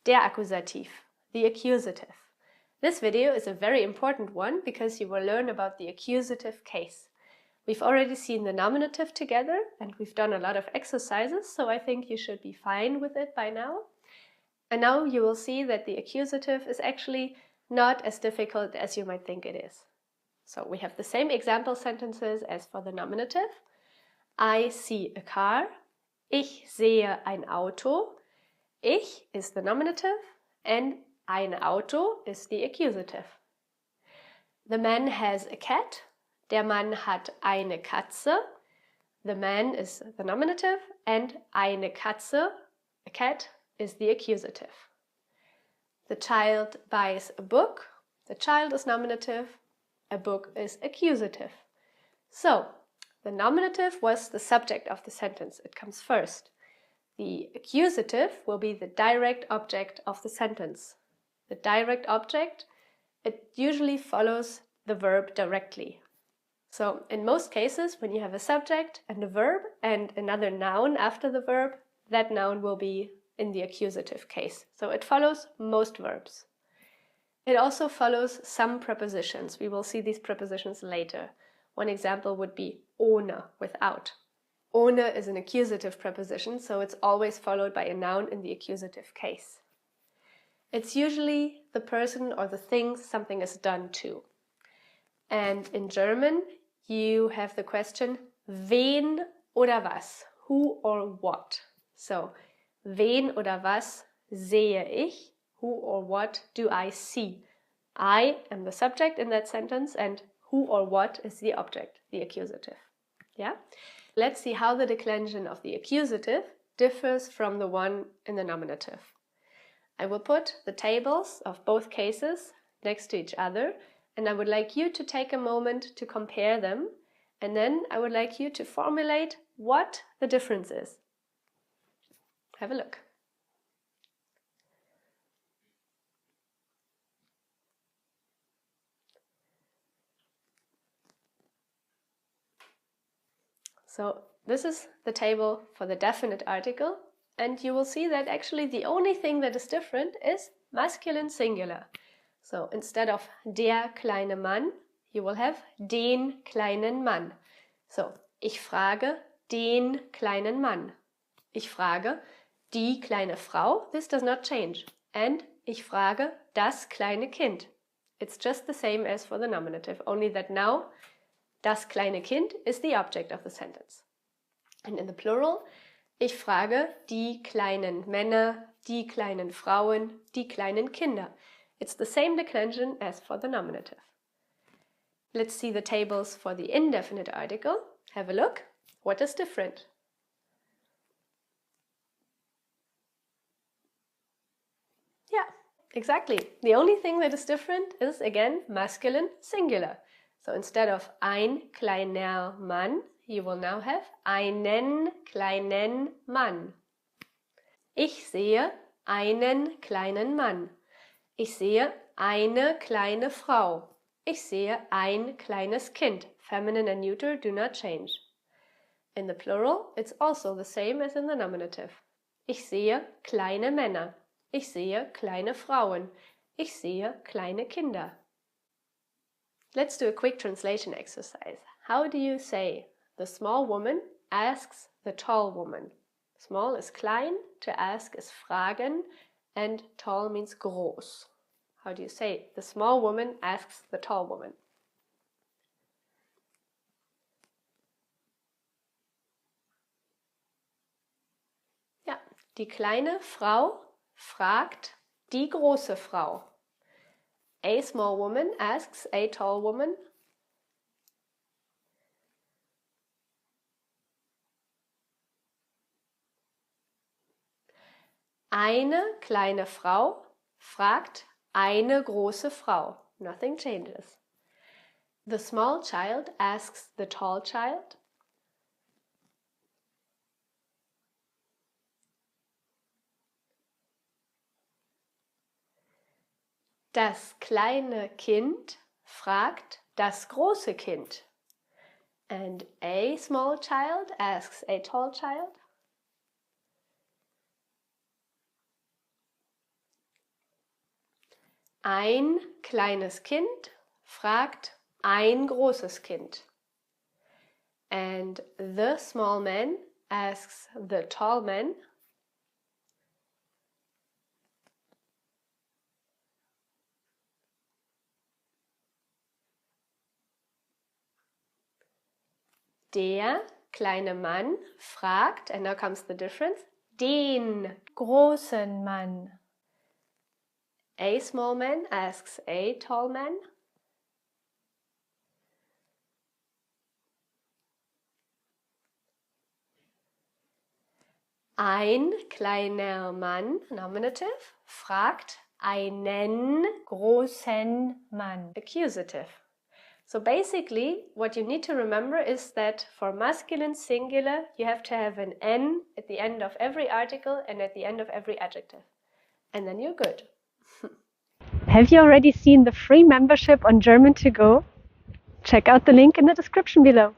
Der Akkusativ, the accusative. This video is a very important one because you will learn about the accusative case. We've already seen the nominative together and we've done a lot of exercises, so I think you should be fine with it by now. And now you will see that the accusative is actually not as difficult as you might think it is. So we have the same example sentences as for the nominative. I see a car. Ich sehe ein Auto. Ich is the nominative and ein Auto is the accusative. The man has a cat. Der Mann hat eine Katze. The man is the nominative and eine Katze, a cat, is the accusative. The child buys a book. The child is nominative. A book is accusative. So, the nominative was the subject of the sentence. It comes first. The accusative will be the direct object of the sentence. The direct object, it usually follows the verb directly. So in most cases, when you have a subject and a verb and another noun after the verb, that noun will be in the accusative case. So it follows most verbs. It also follows some prepositions. We will see these prepositions later. One example would be ohne, without. Ohne is an accusative preposition, so it's always followed by a noun in the accusative case. It's usually the person or the thing something is done to. And in German, you have the question, wen oder was? Who or what? So, wen oder was sehe ich? Who or what do I see? I am the subject in that sentence and who or what is the object, the accusative. Yeah? Let's see how the declension of the accusative differs from the one in the nominative. I will put the tables of both cases next to each other, and I would like you to take a moment to compare them, and then I would like you to formulate what the difference is. Have a look. So this is the table for the definite article, and you will see that actually the only thing that is different is masculine singular. So instead of der kleine Mann, you will have den kleinen Mann. So, ich frage den kleinen Mann. Ich frage die kleine Frau. This does not change. And ich frage das kleine Kind. It's just the same as for the nominative, only that now das kleine Kind is the object of the sentence. And in the plural, ich frage die kleinen Männer, die kleinen Frauen, die kleinen Kinder. It's the same declension as for the nominative. Let's see the tables for the indefinite article. Have a look. What is different? Yeah, exactly. The only thing that is different is, again, masculine singular. So instead of ein kleiner Mann, you will now have einen kleinen Mann. Ich sehe einen kleinen Mann. Ich sehe eine kleine Frau. Ich sehe ein kleines Kind. Feminine and neuter do not change. In the plural, it's also the same as in the nominative. Ich sehe kleine Männer. Ich sehe kleine Frauen. Ich sehe kleine Kinder. Let's do a quick translation exercise. How do you say, the small woman asks the tall woman? Small is klein, to ask is fragen, and tall means groß. How do you say, the small woman asks the tall woman? Ja, die kleine Frau fragt die große Frau. A small woman asks a tall woman. Eine kleine Frau fragt eine große Frau. Nothing changes. The small child asks the tall child. Das kleine Kind fragt das große Kind. And a small child asks a tall child. Ein kleines Kind fragt ein großes Kind. And the small man asks the tall man. Der kleine Mann fragt, and now comes the difference, den großen Mann. A small man asks a tall man. Ein kleiner Mann, nominative, fragt einen großen Mann, accusative. So basically, what you need to remember is that for masculine singular, you have to have an N at the end of every article and at the end of every adjective. And then you're good. Have you already seen the free membership on German to Go? Check out the link in the description below.